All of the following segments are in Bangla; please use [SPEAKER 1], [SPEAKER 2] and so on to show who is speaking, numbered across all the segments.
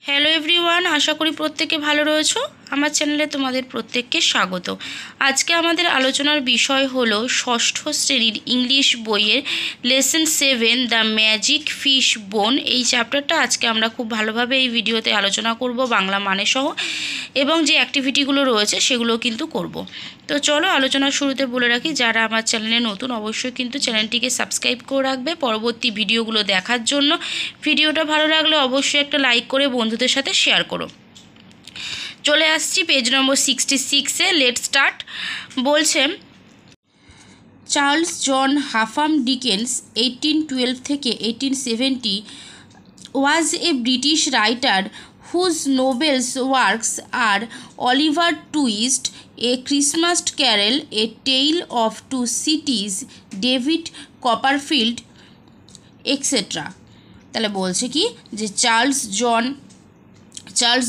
[SPEAKER 1] হ্যালো এভরিওয়ান, আশা করি প্রত্যেকে ভালো রয়েছো। আমার চ্যানেলে তোমাদের প্রত্যেককে স্বাগত। আজকে আমাদের আলোচনার বিষয় হলো ষষ্ঠ শ্রেণীর ইংলিশ বইয়ের লেসন 7 দ্য ম্যাজিক ফিশ বোন। এই চ্যাপ্টারটা আজকে আমরা খুব ভালোভাবে এই ভিডিওতে আলোচনা করব, বাংলা মানে সহ, এবং যে অ্যাক্টিভিটিগুলো রয়েছে সেগুলো কিন্তু করব। তো চলো আলোচনার শুরুতে বলে রাখি, যারা আমার চ্যানেলে নতুন অবশ্যই কিন্তু চ্যানেলটিকে সাবস্ক্রাইব করে রাখবে পরবর্তী ভিডিওগুলো দেখার জন্য। ভিডিওটা ভালো লাগলে অবশ্যই একটা লাইক করে বন্ধুদের সাথে শেয়ার করো। চলে আসছি পেজ নম্বর 66-এ। Let start. বলছে, চার্লস জন হাফাম ডিকেন্স 1812 থেকে 1870 was a British writer whose novels works are Oliver Twist, A Christmas Carol, A Tale of Two Cities, David Copperfield, etc. তাহলে বলছে কি যে চার্লস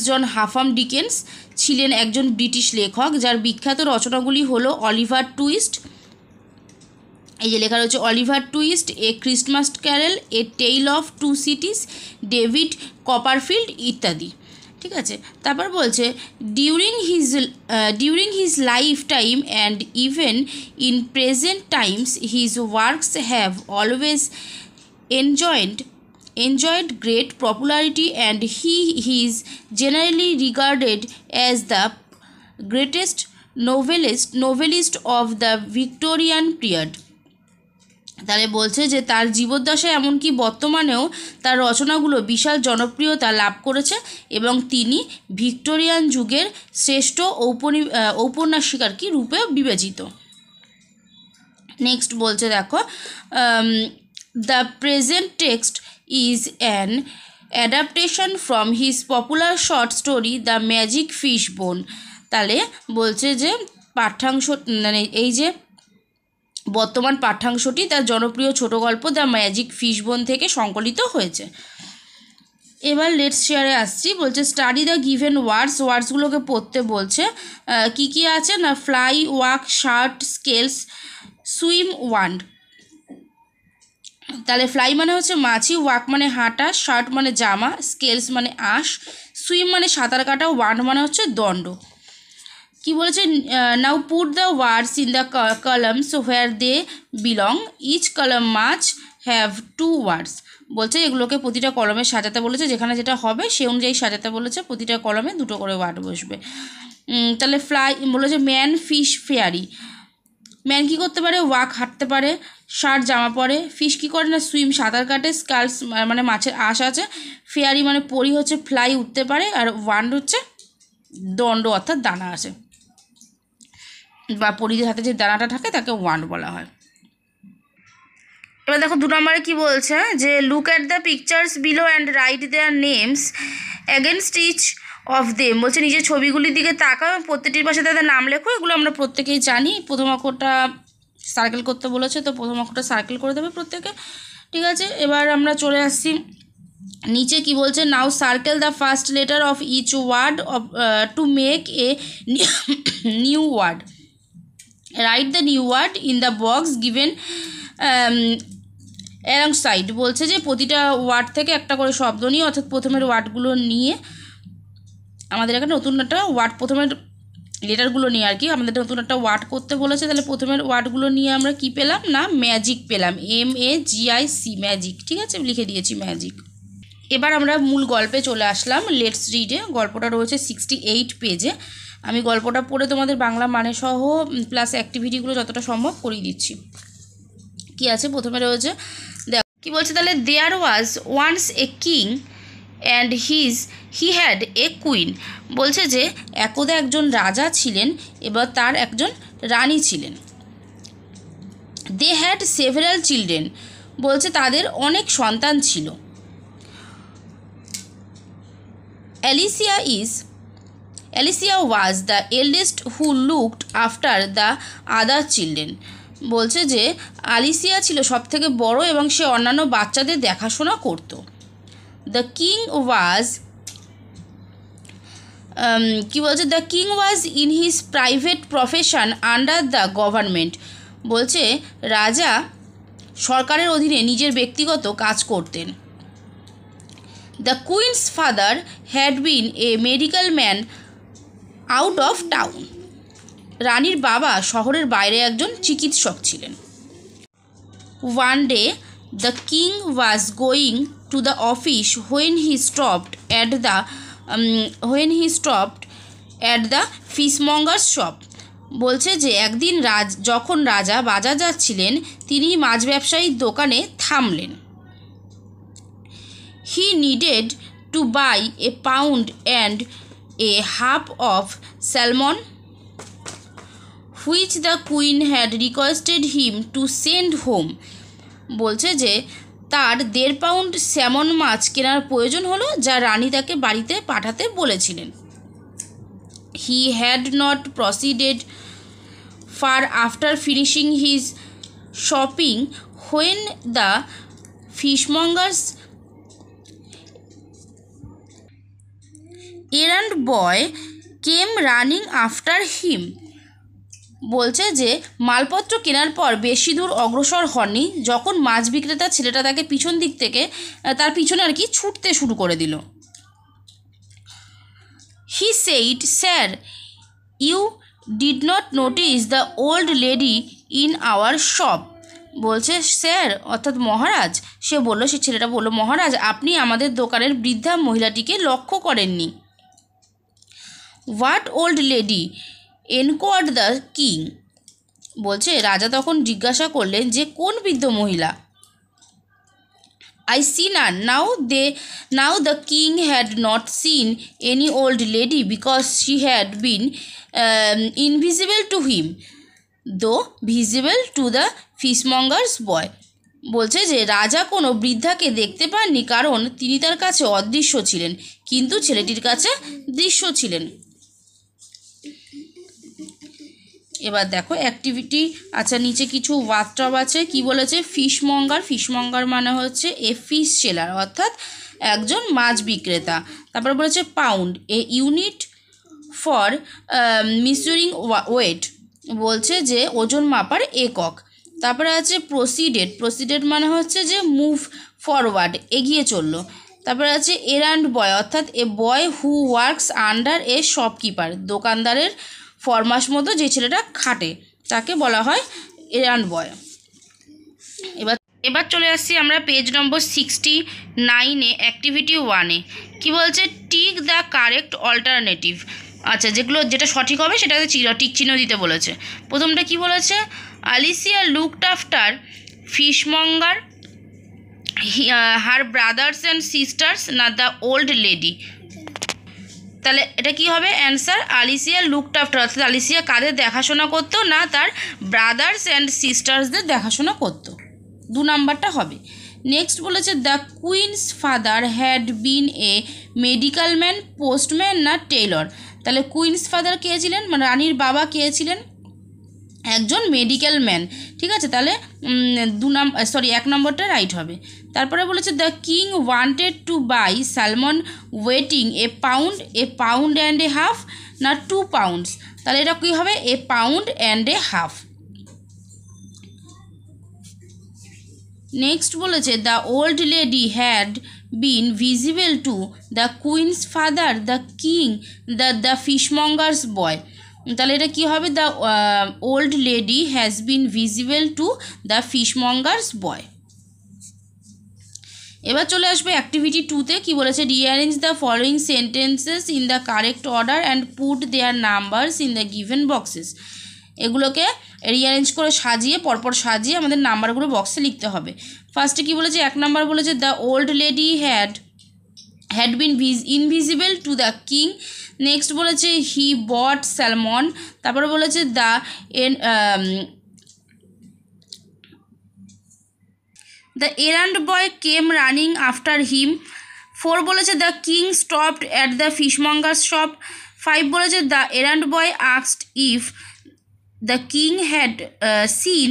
[SPEAKER 1] জন হাফাম ডিকেন্স ছিলেন একজন ব্রিটিশ লেখক, যার বিখ্যাত রচনাগুলি হলো অলিভার টুইস্ট, এই যে লেখা রয়েছে Oliver Twist, a Christmas carol, a tale of two cities, David Copperfield ইত্যাদি। ঠিক আছে, তারপর বলছে during his life time and even in present times his works have always enjoyed great popularity, and he is generally regarded as the greatest novelist of the Victorian period. তাহলে বলছে যে তার জীবদ্দশায় এমনকি বর্তমানেও তার রচনাগুলো বিশাল জনপ্রিয়তা লাভ করেছে এবং তিনি ভিক্টোরিয়ান যুগের শ্রেষ্ঠ ঔপন্যাসিকার রূপে বিবেচিত। নেক্সট বলছে, দেখো, the present text is an adaptation from his popular short story The Magic Fish Bone. তাহলে বলছে যে পাঠ্যাংশ, মানে এই যে বর্তমান পাঠ্যাংশটি তার জনপ্রিয় ছোট গল্প দ্য ম্যাজিক ফিশ বোন থেকে সংকলিত হয়েছে। এবার লেটস শেয়ারে আসছি। বলছে স্টাডি দ্য গিভেন ওয়ার্ডসগুলোকে পড়তে বলছে। কি কি আছে না, fly, walk, shirt, scales, swim, wand. তাহলে ফ্লাই মানে হচ্ছে মাছি, ওয়াক মানে হাঁটা, শার্ট মানে জামা, স্কেলস মানে আঁশ, সুইম মানে সাঁতার কাটা, ওয়ান্ড মানে হচ্ছে দণ্ড। কি বলেছে, now put the words in the columns where they belong, each column much have two words. বলছে এগুলোকে প্রতিটা কলমে সাজাতে বলেছে, যেখানে যেটা হবে সে অনুযায়ী সাজাতে বলেছে, প্রতিটা কলমে দুটো করে ওয়ার্ড বসবে। তাহলে ফ্লাই বলেছে ম্যান, ফিশ, ফেয়ারি। ম্যান কী করতে পারে, ওয়াক হাঁটতে পারে, শার্ট জামা পরে, ফিশ কী করে না সুইম সাঁতার কাটে, স্কালস মানে মাছের আঁশ আছে, ফেয়ারি মানে পরি হচ্ছে ফ্লাই উঠতে পারে, আর ওয়ান্ড হচ্ছে দণ্ড অর্থাৎ দানা আছে, বা পরিদের হাতে যে দানাটা থাকে তাকে ওয়ান্ড বলা হয়। এবার দেখো 2 নম্বরে কী বলছে যে look at the pictures below and write their names against each of them. বলছে নিজের ছবিগুলির দিকে তাকাও এবং প্রত্যেকটির পাশে তাদের নাম লেখো। এগুলো আমরা প্রত্যেকেই জানি। প্রথম অক্ষরটা সার্কেল করতে বলেছে, তো প্রথম অক্ষরটা সার্কেল করে দেবে প্রত্যেকে। ঠিক আছে, এবার আমরা চলে আসছি নিচে। কি বলছে, now circle the first letter of each word to make a new word, write the new word in the box given alongside. বলছে যে প্রতিটা ওয়ার্ড থেকে একটা করে শব্দ নিয়ে, অর্থাৎ প্রথমের ওয়ার্ডগুলো নিয়ে আমাদের এখানে নতুন একটা ওয়ার্ড, প্রথমের লেটারগুলো নিয়ে আর কি আমাদের নতুন একটা ওয়ার্ড করতে বলেছে। তাহলে প্রথমের ওয়ার্ডগুলো নিয়ে আমরা কি পেলাম না, ম্যাজিক পেলাম, MAGIC, ম্যাজিক। ঠিক আছে, লিখে দিয়েছি ম্যাজিক। এবার আমরা মূল গল্পে চলে আসলাম। লেটস রিডে। গল্পটা রয়েছে 68 পেজে। আমি গল্পটা পড়ে তোমাদের বাংলা মানে সহ প্লাস অ্যাক্টিভিটিগুলো যতটা সম্ভব করিয়ে দিচ্ছি। কি আছে, প্রথমে রয়েছে, দেখ কি বলছে, তাহলে there was once a king and he had a queen. বলছে যে একদা একজন রাজা ছিলেন, এবার তার একজন রানী ছিলেন। They had several children. বলছে তাদের অনেক সন্তান ছিল। Alicia was the eldest who looked after the other children. বলছে যে আলিসিয়া ছিল সবথেকে বড় এবং সে অন্যান্য বাচ্চাদের দেখাশোনা করত। দ্য কিং ওয়াজ কি বলছে, the king was in his private profession under the government. বলছে রাজা সরকারের অধীনে নিজের ব্যক্তিগত কাজ করতেন। The queen's father had been a medical man out of town. রানীর বাবা শহরের বাইরে একজন চিকিৎসক ছিলেন। One day the king was going to the office when he stopped at the fishmonger's shop। বলছে যে একদিন যখন রাজা বাজার যাচ্ছিলেন তিনি মাছ ব্যবসায়ীর দোকানে থামলেন। He needed to buy a pound and a half of salmon which the queen had requested him to send home। বলছে যে তার 1.5 পাউন্ড স্যামন মাছ কেনার প্রয়োজন হলো যা রানী তাকে বাড়িতে পাঠাতে বলেছিলেন। He had not proceeded far after finishing his shopping when the fishmonger's errand boy came running after him। বলছে যে মালপত্র কেনার পর বেশি দূর অগ্রসর হননি যখন মাছ বিক্রেতা ছেলেটা তাকে পিছন দিক থেকে তার পিছনে আর কি ছুটতে শুরু করে দিল। He said, "Sir, you did not notice the old lady in our shop." বলছে স্যার অর্থাৎ মহারাজ, সে ছেলেটা বলল মহারাজ আপনি আমাদের দোকানের বৃদ্ধা মহিলাটিকে লক্ষ্য করেননি। What old lady? Enquired the king। বলছে রাজা তখন জিজ্ঞাসা করলেন যে কোন বৃদ্ধ মহিলা। I see none। Now the king had not seen any old lady because she had been invisible to him, though visible to the fishmonger's boy। বলছে যে রাজা কোনো বৃদ্ধাকে দেখতে পাননি কারণ তিনি তার কাছে অদৃশ্য ছিলেন কিন্তু ছেলেটির কাছে দৃশ্য ছিলেন। এবার দেখো অ্যাক্টিভিটি, আচ্ছা নিচে কিছু বাথটব আছে। কি বলেছে? ফিশমঙ্গার মানে হচ্ছে এ ফিশ সেলার অর্থাৎ একজন মাছ বিক্রেতা। তারপরে বলেছে pound, a unit for measuring weight, বলছে যে ওজন মাপার একক। তারপরে আছে প্রসিডেড মানে হচ্ছে যে মুভ ফরওয়ার্ড, এগিয়ে চললো। তারপরে আছে এরান্ড বয় অর্থাৎ a boy who works under a shopkeeper, দোকানদারের ফরমাস মতো যে ছেলেটা খাটে তাকে বলা হয় এরান্ড বয়। এবার চলে আসছি আমরা পেজ নম্বর 69-এ অ্যাক্টিভিটি 1-এ। কি বলছে? Tick the correct alternative. আচ্ছা যেটা সঠিক হবে সেটাতে টিক চিহ্ন দিতে বলেছে। প্রথমটা কি বলেছে? Alicia looked after fishmonger her brothers and sisters না দ্য ওল্ড লেডি। তাহলে এটা কি হবে? অ্যান্সার আলিসিয়া লুকড আফটার, অর্থাৎ আলিসিয়া কাদের দেখাশোনা করতো? না তার ব্রাদার্স অ্যান্ড সিস্টার্সদের দেখাশোনা করতো। 2 নাম্বারটা হবে। নেক্সট বলেছে the queen's father had been a medical man, postman না টেইলর। তাহলে কুইন্স ফাদার কে ছিলেন, মানে রানীর বাবা কে ছিলেন? একজন মেডিকেল ম্যান। ঠিক আছে, তাহলে 1 নম্বরটা রাইট হবে। তারপরে বলেছে the king wanted to buy salmon ওয়েটিং a pound and a half না 2 পাউন্ডস। তাহলে এটা কী হবে? A pound and a half. Next বলেছে the old lady had been visible to the queen's father, the king, the fishmonger's boy. তাহলে এটা কী হবে? The old lady has been visible to the fishmonger's boy. এবার চলে আসবে অ্যাক্টিভিটি 2-তে। কী বলেছে? Rearrange the following sentences in the correct order and put their numbers in the given boxes. এগুলোকে রিঅ্যারেঞ্জ করে পরপর সাজিয়ে আমাদের নাম্বারগুলো বক্সে লিখতে হবে। ফার্স্টে কী বলেছে? 1 নাম্বার বলেছে the old lady had been invisible to the king. Next বলেছে হি বট স্যালমন। তারপরে বলেছে the errand boy came running after him. 4 বলেছে the king stopped at the fishmonger's shop. 5 বলেছে the errand boy asked if the king had seen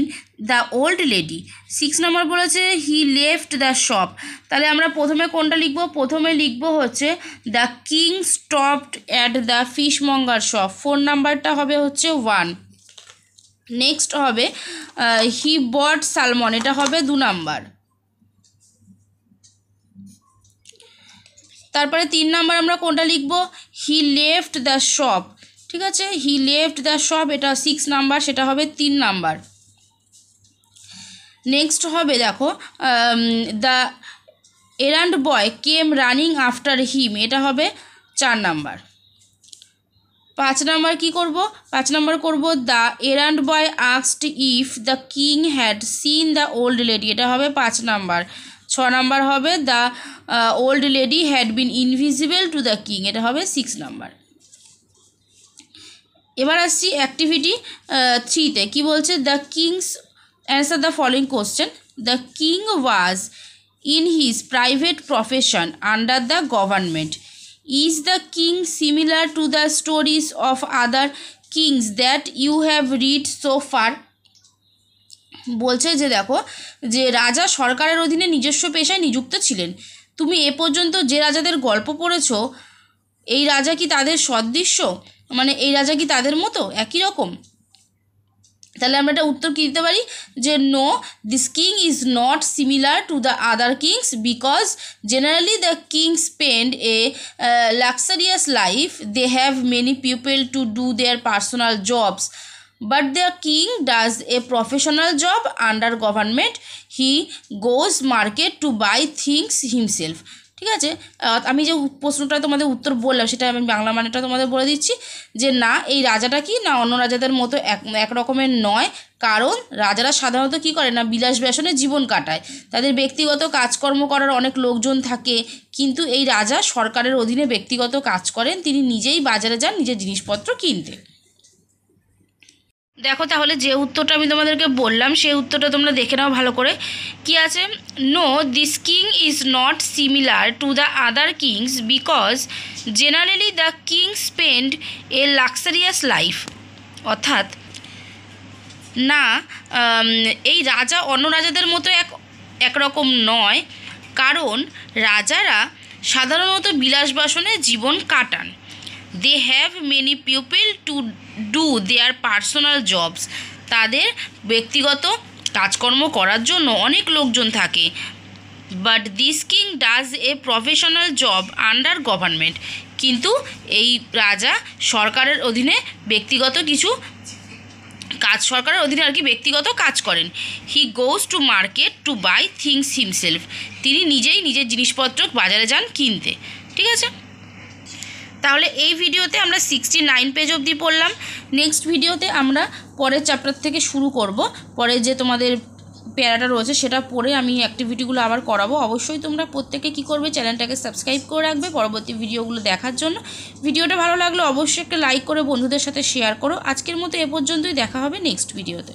[SPEAKER 1] the old lady. 6 number বলেছে হি লেফট দ্য শপ। তাহলে আমরা প্রথমে কোনটা লিখব? প্রথমে লিখব হচ্ছে the king stopped at the fishmonger shop. 4 নাম্বারটা হবে হচ্ছে 1। নেক্সট হবে হি বট স্যালমন, এটা হবে 2 নাম্বার। তারপরে 3 নাম্বার আমরা কোনটা লিখব, হি লেফট দ্য শপ, ঠিক আছে, হি লেফট দ্য শপ, এটা 6 নাম্বার, সেটা হবে 3 নাম্বার। নেক্সট হবে দেখো the errand boy came running after him, এটা হবে 4 নাম্বার। 5 নাম্বার কি করব, 5 নাম্বার করব the errand boy asked if the king had seen the old lady, এটা হবে 5 নাম্বার। 6 নাম্বার হবে the old lady had been invisible to the king, এটা হবে 6 নাম্বার। এবার আসছি অ্যাক্টিভিটি 3তে, কি বলছে, the king's answer the following question, the king was in his private profession under the government. Is the king similar to the stories of other kings that you have read so far? বলছে যে দেখো যে রাজা সরকারের অধীনে নিজস্ব পেশায় নিযুক্ত ছিলেন। তুমি এ পর্যন্ত যে রাজাদের গল্প পড়েছো, এই রাজা কি তাদের সদৃশ্য, মানে এই রাজা কি তাদের মতো একই রকম? তাহলে আমরা এটা উত্তর কী দিতে পারি, যে no, this king is not similar to the other kings because generally the king spend a luxurious life, they have many people to do their personal jobs, but the king does a professional job under government. He goes market to buy things himself. ঠিক আছে, আমি যে প্রশ্নটা তোমাদের উত্তর বললাম সেটা আমি বাংলা মানেটা তোমাদের বলে দিচ্ছি, যে না এই রাজাটা কি না অন্য রাজাদের মতো এক রকমের নয়, কারণ রাজারা সাধারণত কি করে না বিলাস ব্যসনে জীবন কাটায়, তাদের ব্যক্তিগত কাজকর্ম করার অনেক লোকজন থাকে, কিন্তু এই রাজা সরকারের অধীনে ব্যক্তিগত কাজ করেন, তিনি নিজেই বাজারে যান নিজের জিনিসপত্র কিনতে। দেখো তাহলে যে উত্তরটা আমি তোমাদেরকে বললাম সেই উত্তরটা তোমরা দেখে নাও ভালো করে, কি আছে, no, this king is not similar to the other kings because generally the king spend a luxurious life, অর্থাৎ না এই রাজা অন্য রাজাদের মতো একরকম নয়, কারণ রাজারা সাধারণত বিলাসবাসনে জীবন কাটান। They have many people to do their personal jobs, তাদের ব্যক্তিগত কাজকর্ম করার জন্য অনেক লোকজন থাকে। But this king does a professional job under government, কিন্তু এই রাজা সরকারের অধীনে ব্যক্তিগত কিছু কাজ, সরকারের অধীনে আর কি ব্যক্তিগত কাজ করেন। He goes to market to buy things himself, তিনি নিজেই নিজের জিনিসপত্র বাজারে যান কিনতে। ঠিক আছে, তাহলে এই ভিডিওতে আমরা 69 পেজ অবধি পড়লাম। নেক্সট ভিডিওতে আমরা পরের চ্যাপ্টার থেকে শুরু করব, পরে যে তোমাদের প্যারাটা রয়েছে সেটা পড়ে আমি অ্যাক্টিভিটিগুলো আবার করাবো। অবশ্যই তোমরা প্রত্যেকে কী করবে, চ্যানেলটাকে সাবস্ক্রাইব করে রাখবে পরবর্তী ভিডিওগুলো দেখার জন্য। ভিডিওটা ভালো লাগলে অবশ্যই একটা লাইক করে বন্ধুদের সাথে শেয়ার করো। আজকের মতো এ পর্যন্তই, দেখা হবে নেক্সট ভিডিওতে।